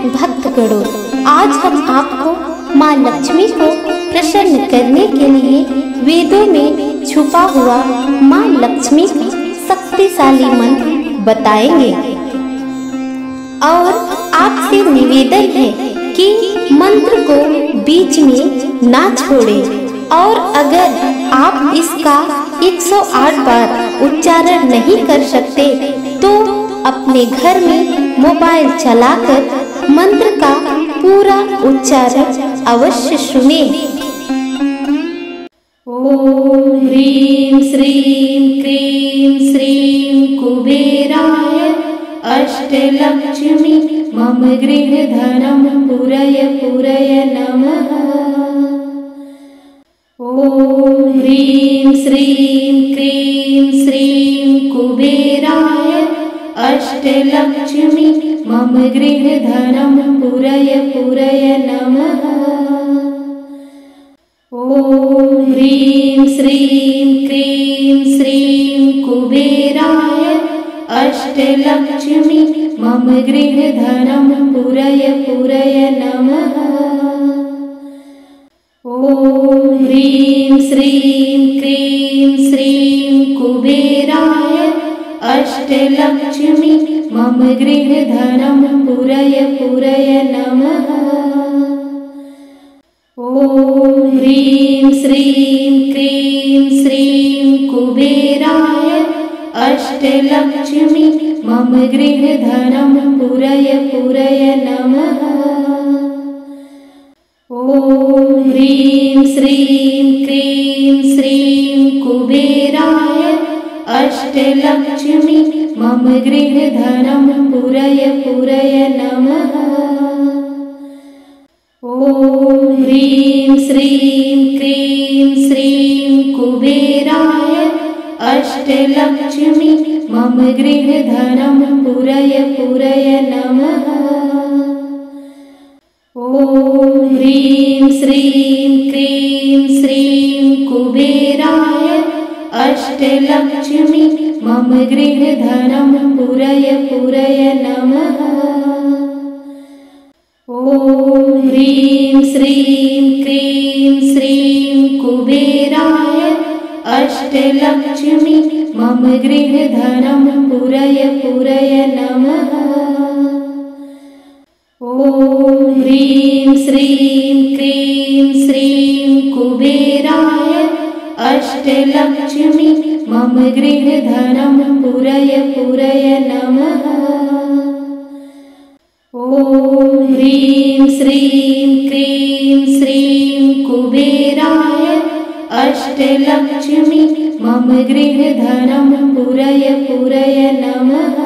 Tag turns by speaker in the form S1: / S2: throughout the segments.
S1: भक्तगणों, आज हम आपको माँ लक्ष्मी को प्रसन्न करने के लिए वेदों में छुपा हुआ माँ लक्ष्मी का शक्तिशाली मंत्र बताएंगे और आपसे निवेदन है कि मंत्र को बीच में ना छोड़ें और अगर आप इसका 108 बार उच्चारण नहीं कर सकते तो अपने घर में मोबाइल चलाकर मंत्र का पूरा उच्चारण अवश्य सुनें। ओम ह्रीं श्रीं क्रीं श्रीं कुबेराय अष्टलक्ष्मी मम गृहधनं पुरय पुरय नमः। ओम ह्रीं श्रीं क्रीं श्रीं कुबेराय अष्टलक्ष्मी मम गृहधनं पुरय पुरय नमः। ओम ह्रीं श्रीं क्रीं श्रीं कुबेराय अष्टलक्ष्मी मम गृहधनं पुरय पुरय नमः। ओम ह्रीं श्रीं क्रीं श्रीं कुबेराय अष्टलक्ष्मी मम गृहधनं पुरय पुरय नमः। ओम ह्रीं श्रीं क्रीं श्रीं कुबेराय अष्टलक्ष्मी मम गृहधनं पुरय पुरय नमः। ओम ह्रीं श्रीं क्रीं श्रीं कुबेराय अष्टलक्ष्मी मम गृहधनं पुरय पुरय नमः। ओम ह्रीं श्रीं क्रीं श्रीं कुबेराय अष्टलक्ष्मी मम गृहधनं पुरय पुरय नमः। ओम ह्रीं श्रीं क्रीं श्रीं कुबेराय अष्टलक्ष्मी मम गृहधनं पुरय पुरय नमः। ओम ह्रीं श्रीं क्रीं श्रीं कुबेराय अष्टलक्ष्मी मम गृहधनं पुरय पुरय नमः। ओम ह्रीं श्रीं क्रीं श्रीं कुबेराय अष्टलक्ष्मी मम गृहधनं पुरय पुरय नमः। ओम ह्रीं श्रीं क्रीं श्रीं कुबेराय अष्टलक्ष्मी मम गृहधनं पुरय पुरय नमः।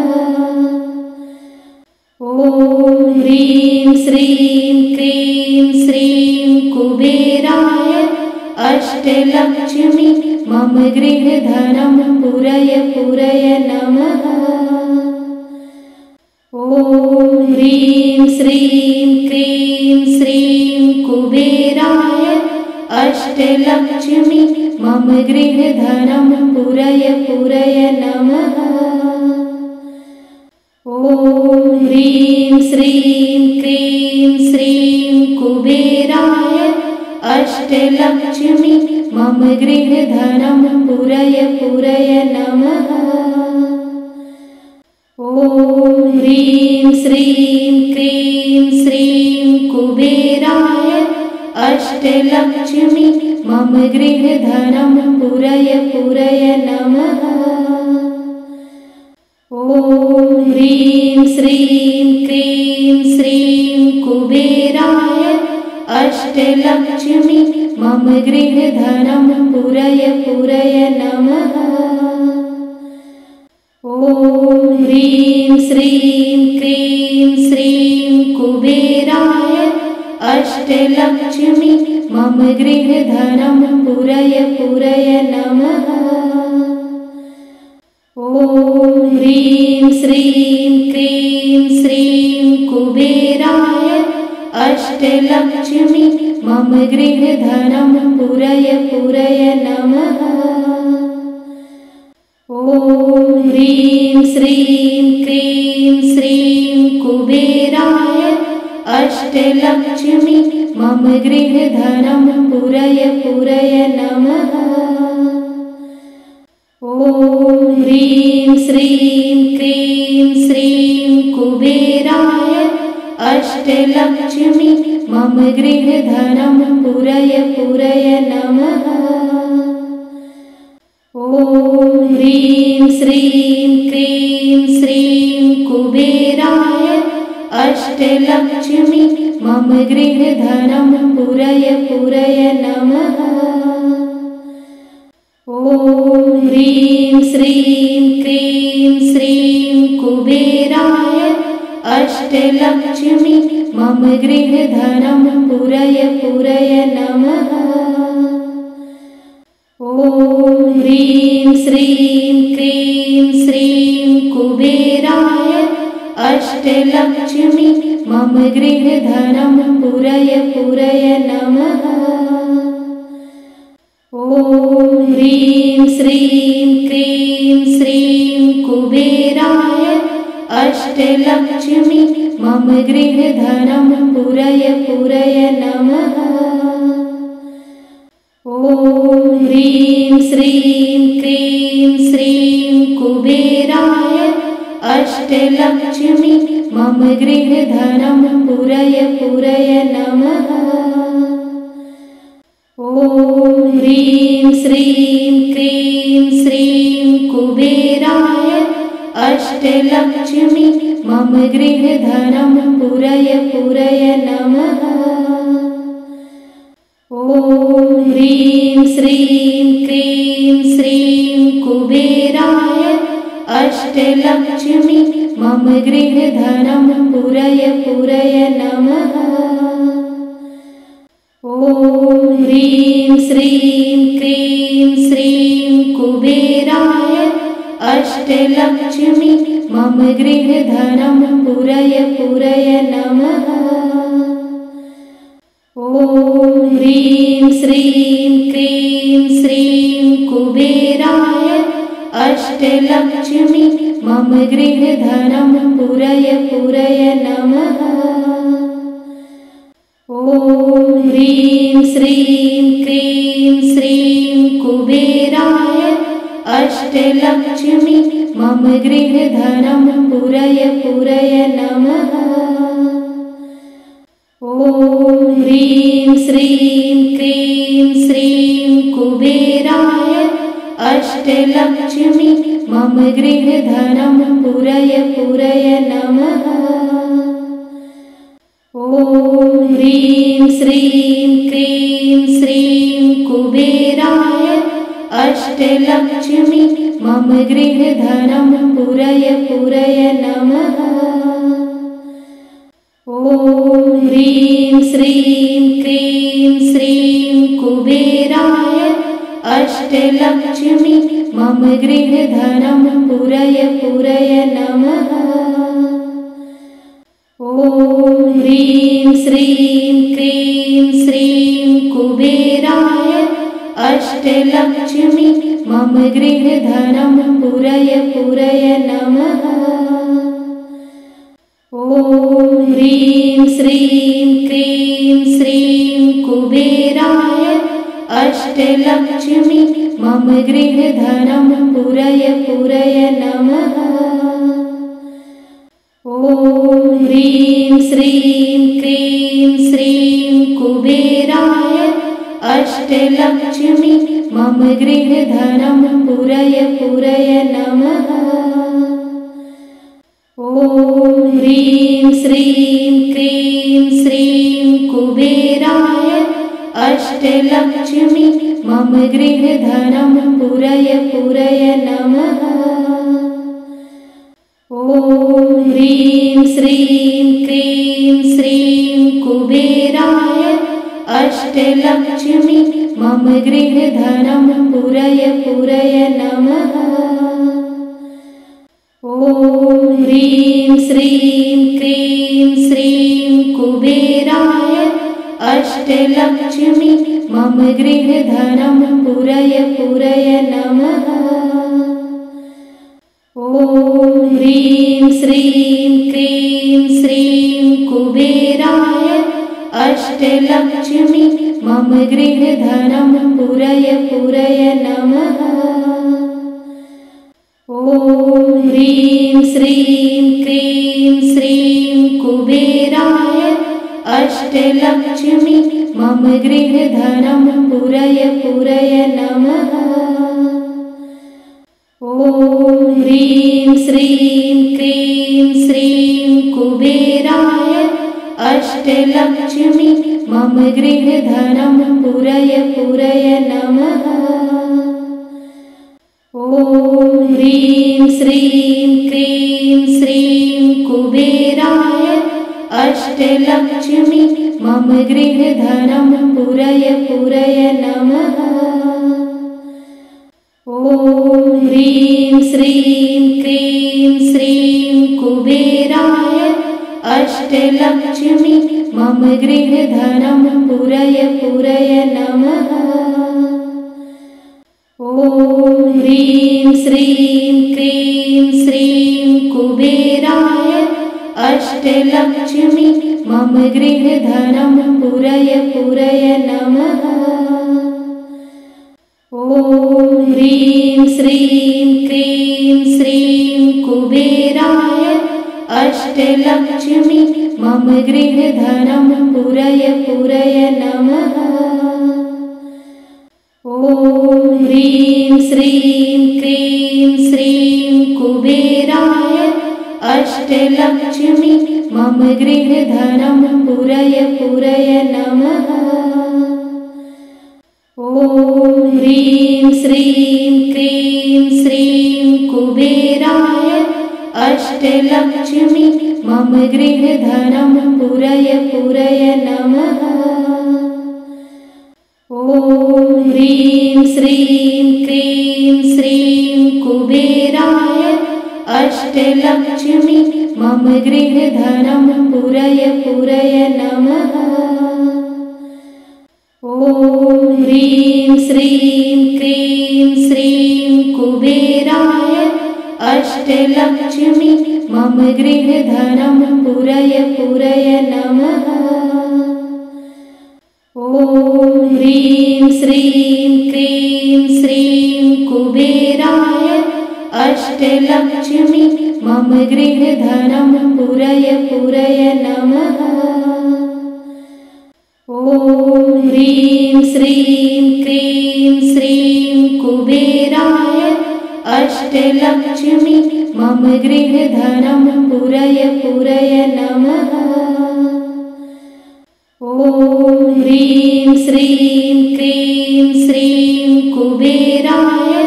S1: ओम ह्रीं श्रीं क्रीं श्रीं कुबेराय अष्टलक्ष्मी मम गृहधनं पुरय पुरय नमः। ओम ह्रीं श्रीं क्रीं श्रीं कुबेराय अष्टलक्ष्मी मम गृहधनं पुरय पुरय नमः। ओम ह्रीं श्रीं क्रीं श्रीं कुबेराय अष्टलक्ष्मी मम गृहधनं पुरय पुरय नमः। ओम ह्रीं श्रीं क्रीं श्रीं कुबेराय अष्टलक्ष्मी मम गृहधनं पुरय पुरय नमः। ओम ह्रीं श्रीं क्रीं श्रीं कुबेराय अष्टलक्ष्मी मम गृहधनं पुरय पुरय नमः। ओम ह्रीं श्रीं क्रीं श्रीं कुबेराय अष्टलक्ष्मी मम गृहधनं पुरय पुरय नमः। ओम ह्रीं श्रीं क्रीं श्रीं कुबेराय अष्टलक्ष्मी मम गृहधनं पुरय पुरय नमः। ओम ह्रीं श्रीं क्रीं श्रीं कुबेराय अष्टलक्ष्मी मम गृहधनं पूरय पूरय नमः। ॐ ह्रीं श्रीं क्रीं श्रीं कुबेराय अष्टलक्ष्मी मम गृहधनं पूरय पूरय नमः। ॐ ह्रीं श्रीं क्रीं श्रीं कुबेराय अष्टलक्ष्मी मम गृहधनं पूरय पूरय नमः। ॐ ह्रीं श्रीं क्रीं श्रीं कुबेराय अष्टलक्ष्मी मम गृहधनं पूरय पूरय नमः। ॐ ह्रीं श्रीं क्रीं श्रीं कुबेराय अष्टलक्ष्मी मम गृहधनं पूरय पूरय नमः। ॐ ह्रीं श्रीं क्रीं श्रीं कुबेराय अष्टलक्ष्मी मम गृहधनं पूरय पूरय नमः। ॐ ह्रीं श्रीं क्रीं श्रीं कुबेराय अष्टलक्ष्मी मम गृहधनं पूरय पूरय नमः। ॐ ह्रीं श्रीं क्रीं श्रीं कुबेराय अष्टलक्ष्मी मम गृहधनं पूरय पूरय नमः। ॐ ह्रीं श्रीं क्रीं श्रीं कुबेराय अष्टलक्ष्मी मम गृहधनं पूरय पूरय नमः। ॐ ह्रीं श्रीं क्रीं श्रीं कुबेराय अष्टलक्ष्मी मम गृहधनं पूरय पूरय नमः। ॐ ह्रीं श्रीं क्रीं श्रीं कुबेराय अष्टलक्ष्मी मम गृहधनं पूरय पूरय नमः। ॐ ह्रीं श्रीं क्रीं श्रीं कुबेराय अष्टलक्ष्मी मम गृहधनं पूरय पूरय नमः। ॐ ह्रीं श्रीं क्रीं श्रीं कुबेराय अष्टलक्ष्मी मम गृहधनं पूरय पूरय नमः। ॐ ह्रीं श्रीं क्रीं श्रीं कुबेराय अष्टलक्ष्मी मम गृहधनं पूरय पूरय नमः। ॐ ह्रीं श्रीं क्रीं श्रीं कुबेराय अष्टलक्ष्मी मम गृहधनं पूरय पूरय नमः। ॐ ह्रीं श्रीं क्रीं श्रीं कुबेराय अष्टलक्ष्मी मम गृहधनं पूरय पूरय नमः। ॐ ह्रीं श्रीं क्रीं श्रीं कुबेराय अष्टलक्ष्मी मम गृहधनं पूरय पूरय नमः। ॐ ह्रीं श्रीं क्रीं श्रीं कुबेराय अष्टलक्ष्मी मम गृहधनं पूरय पूरय नमः। ॐ ह्रीं श्रीं क्रीं श्रीं कुबेराय अष्टलक्ष्मी मम गृहधनं पूरय पूरय नमः। ॐ ह्रीं श्रीं क्रीं श्रीं कुबेराय अष्टलक्ष्मी मम गृहधनं पूरय पूरय नमः। ॐ ह्रीं श्रीं क्रीं श्रीं कुबेराय अष्टलक्ष्मी मम गृहधनं पूरय पूरय नमः। ॐ ह्रीं श्रीं क्रीं श्रीं कुबेराय
S2: अष्टलक्ष्मी मम गृहधनं पूरय पूरय नमः। ॐ ह्रीं श्रीं क्रीं श्रीं कुबेराय अष्टलक्ष्मी मम गृहधनं पूरय पूरय नमः। ॐ ह्रीं श्रीं क्रीं श्रीं कुबेराय अष्टलक्ष्मी मम गृहधनं पूरय पूरय नमः। ॐ ह्रीं श्रीं क्रीं श्रीं कुबेराय अष्टलक्ष्मी मम गृहधनं पूरय पूरय नमः। ॐ ह्रीं श्रीं क्रीं श्रीं कुबेराय अष्टलक्ष्मी मम गृहधनं पूरय पूरय नमः। ॐ ह्रीं श्रीं क्रीं श्रीं कुबेराय अष्टलक्ष्मी मम गृहधनं पूरय पूरय नमः। ॐ ह्रीं श्रीं क्रीं श्रीं कुबेराय अष्टलक्ष्मी मम गृहधनं पूरय पूरय नमः। ॐ ह्रीं श्रीं क्रीं श्रीं कुबेराय अष्टलक्ष्मी मम गृहधनं पूरय पूरय नमः। ॐ ह्रीं श्रीं क्रीं श्रीं कुबेराय अष्टलक्ष्मी मम गृहधनं पूरय पूरय नमः। ॐ ह्रीं श्रीं क्रीं श्रीं कुबेराय अष्टलक्ष्मी मम गृहधनं पूरय पूरय नमः। ॐ ह्रीं श्रीं क्रीं श्रीं कुबेराय अष्टलक्ष्मी मम गृहधनं पूरय पूरय नमः। ॐ ह्रीं श्रीं क्रीं श्रीं कुबेराय अष्टलक्ष्मी मम गृहधनं पूरय पूरय नमः। ॐ ह्रीं श्रीं क्रीं श्रीं कुबेराय अष्टलक्ष्मी मम गृहधनं पूरय पूरय नमः। ॐ ह्रीं श्रीं क्रीं श्रीं कुबेराय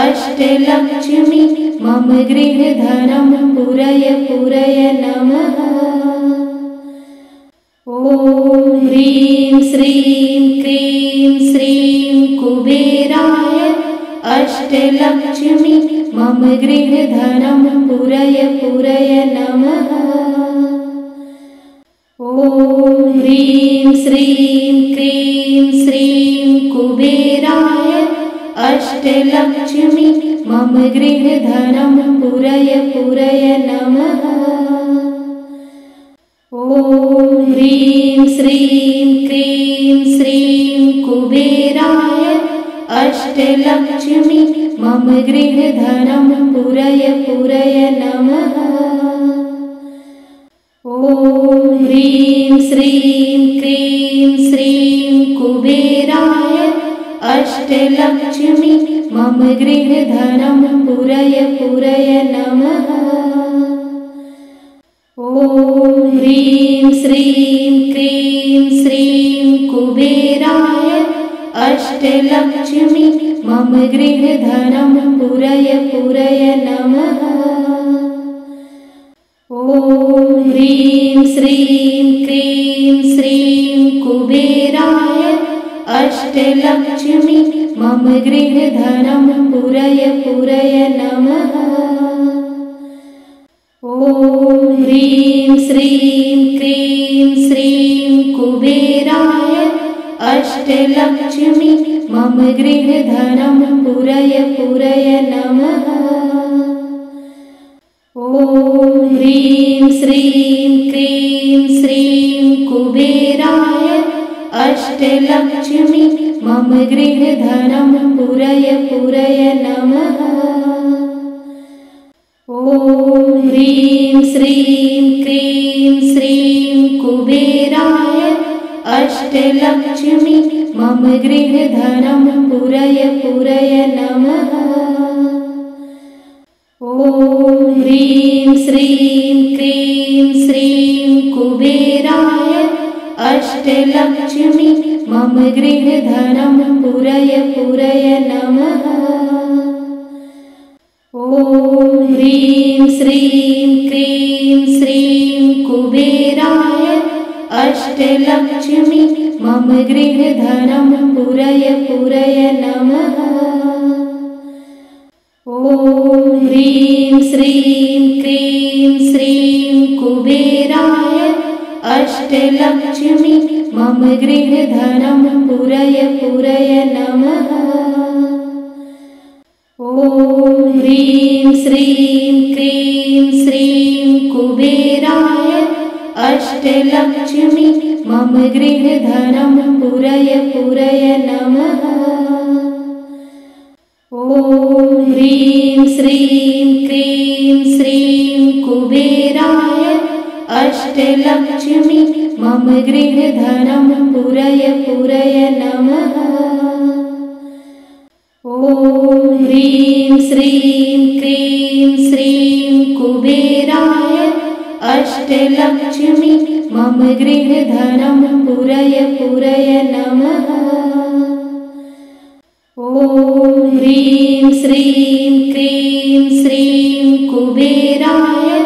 S2: अष्टलक्ष्मी मम गृहधनं पूरय पूरय नमः। ॐ ह्रीं श्रीं क्रीं श्रीं कुबेराय अष्टलक्ष्मी मम गृहधनं पूरय पूरय नमः। ॐ ह्रीं श्रीं क्रीं श्रीं कुबेराय अष्टलक्ष्मी मम गृहधनं पूरय पूरय नमः। ॐ ह्रीं श्रीं क्रीं श्रीं कुबेराय अष्टलक्ष्मी मम गृहधनं पूरय पूरय नमः। ॐ ह्रीं श्रीं क्रीं श्रीं कुबेराय अष्टलक्ष्मी मम गृहधनं पूरय पूरय नमः। ॐ ह्रीं श्रीं क्रीं श्रीं कुबेराय अष्टलक्ष्मी मम गृहधनं पूरय पूरय नमः। ॐ ह्रीं श्रीं क्रीं श्रीं कुबेराय अष्टलक्ष्मी मम गृहधनं पूरय पूरय नमः। ॐ ह्रीं श्रीं क्रीं श्रीं कुबेराय अष्टलक्ष्मी मम गृहधनं पूरय पूरय नमः। ॐ ह्रीं श्रीं क्रीं श्रीं कुबेराय अष्टलक्ष्मी मम गृहधनं पूरय पूरय नमः। ॐ ह्रीं श्रीं क्रीं श्रीं कुबेराय अष्टलक्ष्मी मम गृहधनं पूरय पूरय नमः। ॐ ह्रीं श्रीं क्रीं श्रीं कुबेराय अष्टलक्ष्मी मम गृहधनं पूरय पूरय नमः। ॐ ह्रीं श्रीं क्रीं श्रीं कुबेराय अष्टलक्ष्मी मम गृहधनं पूरय पूरय नमः। ॐ ह्रीं श्रीं क्रीं श्रीं कुबेराय अष्टलक्ष्मी मम गृहधनं पूरय पूरय नमः। ॐ ह्रीं श्रीं क्रीं श्रीं कुबेराय अष्टलक्ष्मी मम गृहधनं पूरय पूरय नमः। ॐ ह्रीं श्रीं क्रीं श्रीं कुबेराय अष्टलक्ष्मी मम गृहधनं पूरय पूरय नमः। ॐ ह्रीं श्रीं क्रीं श्रीं कुबेराय अष्टलक्ष्मी मम गृहधनं पूरय पूरय नमः। ॐ ह्रीं श्रीं क्रीं श्रीं कुबेराय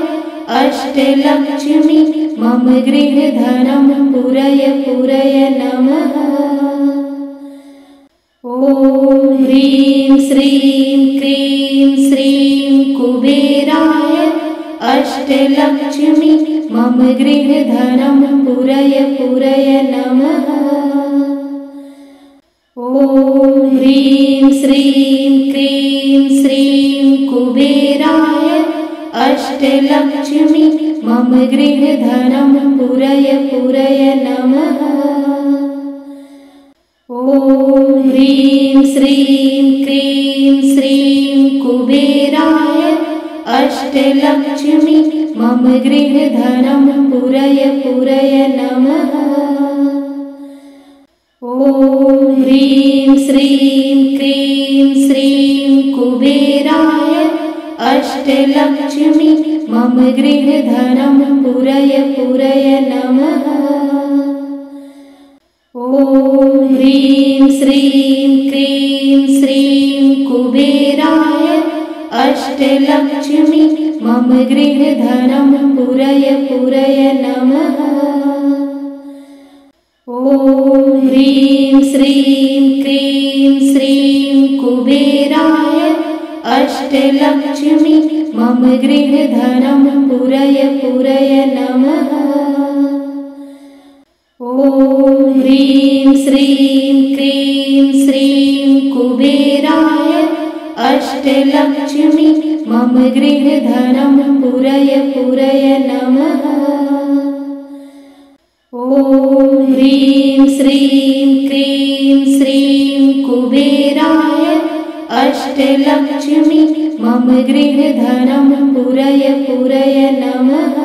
S2: अष्टलक्ष्मी मम गृहधनं पूरय पूरय नमः। ॐ ह्रीं श्रीं क्रीं श्रीं कुबेराय अष्टलक्ष्मी मम गृहधनं पूरय पूरय नमः। ॐ ह्रीं श्रीं क्रीं श्रीं कुबेराय अष्टलक्ष्मी मम गृहधनं पूरय पूरय नमः। ॐ ह्रीं श्रीं क्रीं श्रीं कुबेराय अष्टलक्ष्मी मम गृहधनं पूरय पूरय नमः। ॐ ह्रीं श्रीं क्रीं श्रीं कुबेराय अष्टलक्ष्मी मम गृहधनं पूरय पूरय नमः। ॐ ह्रीं श्रीं क्रीं श्रीं कुबेराय अष्टलक्ष्मी मम गृहधनं पूरय पूरय नमः। ॐ ह्रीं श्रीं क्रीं श्रीं कुबेराय अष्टलक्ष्मी मम गृहधनं पूरय पूरय नमः। ॐ ह्रीं श्रीं क्रीं श्रीं कुबेराय अष्टलक्ष्मी मम गृहधनं पूरय पूरय नमः। ॐ ह्रीं श्रीं क्रीं श्रीं कुबेराय अष्टलक्ष्मी मम गृहधनं पूरय पूरय नमः।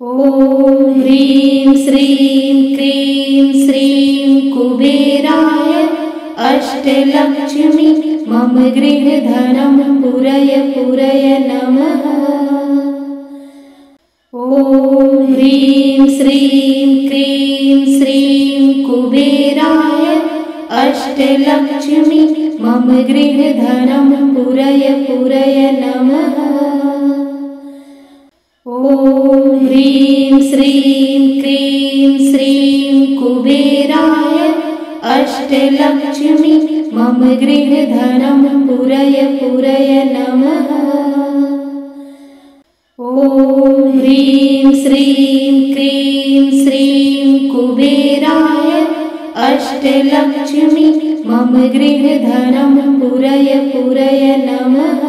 S2: ॐ ह्रीं श्रीं क्रीं श्रीं कुबेराय अष्टलक्ष्मी मम गृहधनं पूरय पूरय नमः। ॐ ह्रीं श्रीं क्रीं श्रीं कुबेराय अष्टलक्ष्मी मम गृहधनं पूरय पूरय नमः। ॐ ह्रीं श्रीं क्रीं श्रीं कुबेराय अष्टलक्ष्मी मम गृहधनं पूरय पूरय नमः। ॐ ह्रीं श्रीं क्रीं श्रीं कुबेराय अष्टलक्ष्मी मम गृहधनं पूरय पूरय नमः।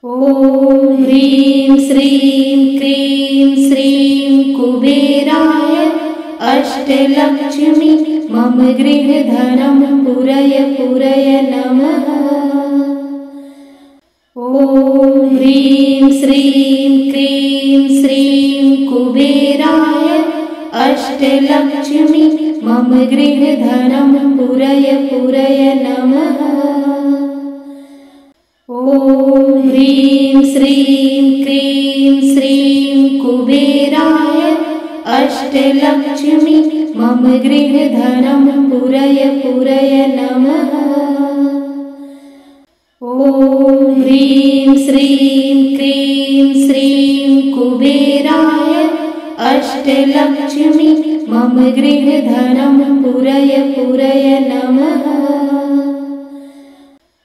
S2: ॐ ह्रीं श्रीं क्रीं श्रीं कुबेराय गृहधनं पूरय पूरय नमः। ॐ ह्रीं श्रीं क्रीं श्रीं कुबेराय अष्टलक्ष्मी मम गृहधनं पूरय पूरय नमः। ॐ ह्रीं श्रीं क्रीं श्रीं कुबेराय अष्टलक्ष्मी मम गृहधनं पूरय पूरय नमः।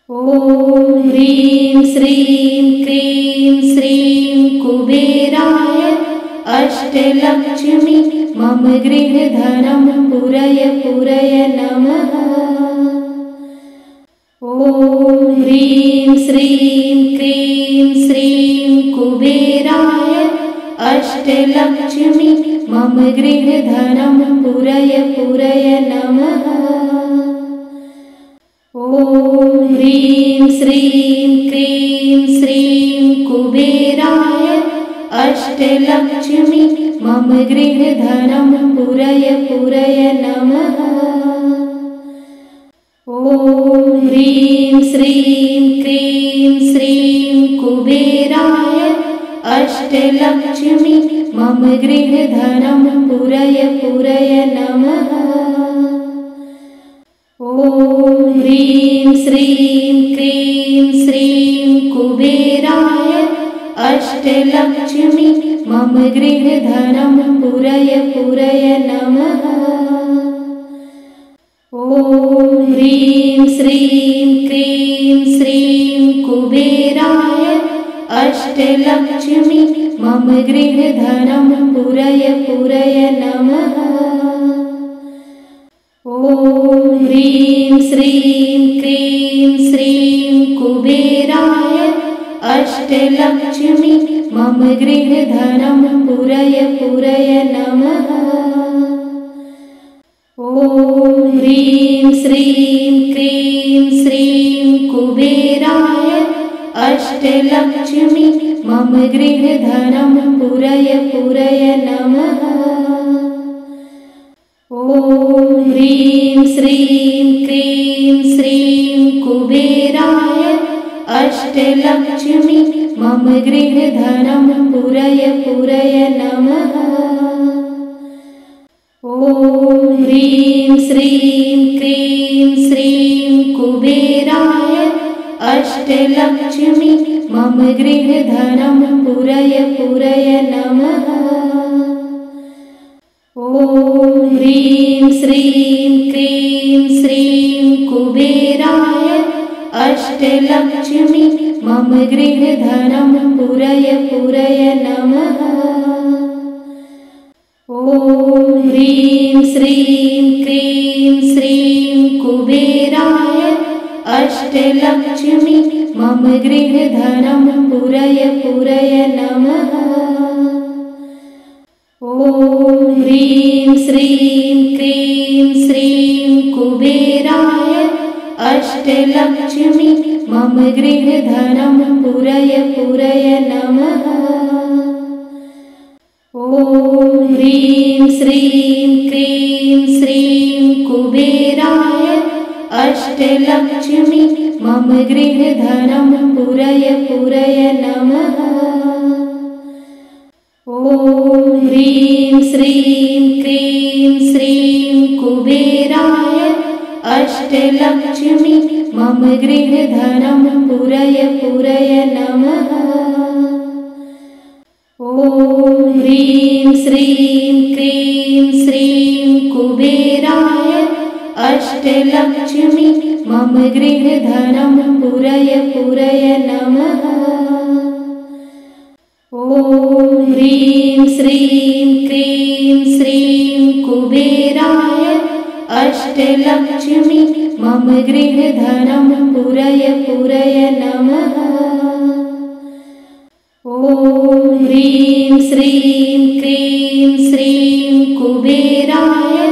S2: ॐ ह्रीं श्रीं क्रीं श्रीं कुबेराय अष्टलक्ष्मी मम गृहधनं पूरय पूरय नमः। ॐ ह्रीं श्रीं क्रीं श्रीं कुबेराय अष्टलक्ष्मी मम गृहधनं पूरय पूरय नमः। ॐ ह्रीं श्रीं क्रीं श्रीं कुबेराय अष्टलक्ष्मी मम गृहधनं पूरय पूरय नमः। ॐ ह्रीं श्रीं क्रीं श्रीं कुबेराय अष्टलक्ष्मी मम गृहधनं पूरय पूरय नमः। ॐ ह्रीं श्रीं क्रीं श्रीं कुबेराय अष्टलक्ष्मी मम गृहधनं पूरय पूरय नमः। ॐ ह्रीं श्रीं क्रीं श्रीं कुबेराय अष्टलक्ष्मी मम गृहधनं पूरय पूरय नमः। ॐ ह्रीं श्रीं क्रीं श्रीं कुबेराय अष्टलक्ष्मी मम गृहधनं पूरय पूरय नमः। ॐ ह्रीं श्रीं क्रीं श्रीं कुबेराय अष्टलक्ष्मी मम गृहधनं पूरय पूरय नमः। ॐ ह्रीं श्रीं क्रीं श्रीं कुबेराय अष्टलक्ष्मी मम गृहधनं पूरय पूरय नमः। ॐ ह्रीं श्रीं क्रीं श्रीं कुबेराय अष्टलक्ष्मी मम गृहधनं पूरय पूरय नमः। ॐ ह्रीं श्रीं क्रीं श्रीं कुबेराय अष्टलक्ष्मी मम गृहधनं पूरय पूरय नमः। ॐ ह्रीं श्रीं क्रीं श्रीं कुबेराय अष्टलक्ष्मी मम गृहधनं पूरय पूरय नमः। ॐ ह्रीं श्रीं क्रीं श्रीं कुबेराय अष्टलक्ष्मी मम गृहधनं पूरय पूरय नमः। ॐ ह्रीं श्रीं क्रीं श्रीं कुबेराय अष्टलक्ष्मी मम गृहधनं पूरय पूरय नमः। ॐ ह्रीं श्रीं क्रीं श्रीं कुबेराय अष्टलक्ष्मी मम गृहधनं पूरय पूरय नमः। ॐ ह्रीं श्रीं क्रीं श्रीं कुबेराय अष्टलक्ष्मी मम गृहधनं पूरय पूरय नमः। ॐ ह्रीं श्रीं क्रीं श्रीं कुबेराय अष्टलक्ष्मी मम गृहधनं पूरय पूरय नमः। ॐ ह्रीं श्रीं क्रीं श्रीं कुबेराय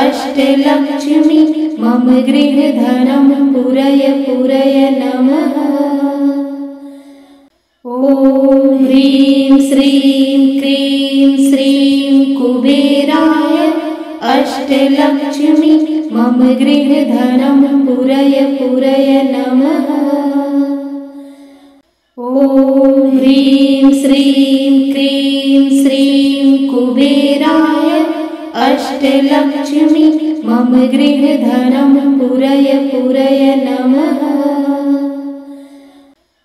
S2: अष्टलक्ष्मी मम गृहधनं पूरय पूरय नमः। ॐ ह्रीं श्रीं क्रीं श्रीं कुबेराय अष्टलक्ष्मी मम गृहधनं पूरय पूरय नमः। ॐ ह्रीं श्रीं क्रीं श्रीं कुबेराय अष्टलक्ष्मी मम गृहधनं पूरय पूरय नमः।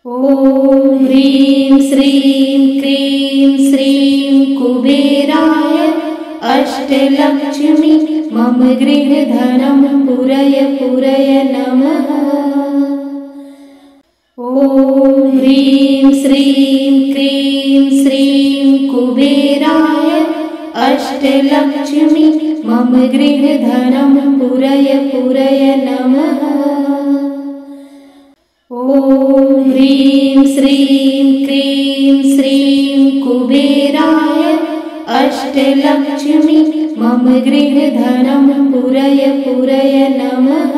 S2: ॐ ह्रीं श्रीं क्रीं श्रीं कुबेराय अष्टलक्ष्मी मम गृहधनं पूरय पूरय नमः। ॐ ह्रीं श्रीं क्रीं श्रीं कुबेराय अष्टलक्ष्मी मम गृहधनं पूरय पूरय नमः। ॐ ह्रीं श्रीं क्रीं श्रीं कुबेराय अष्टलक्ष्मी मम गृहधनं पूरय पूरय नमः।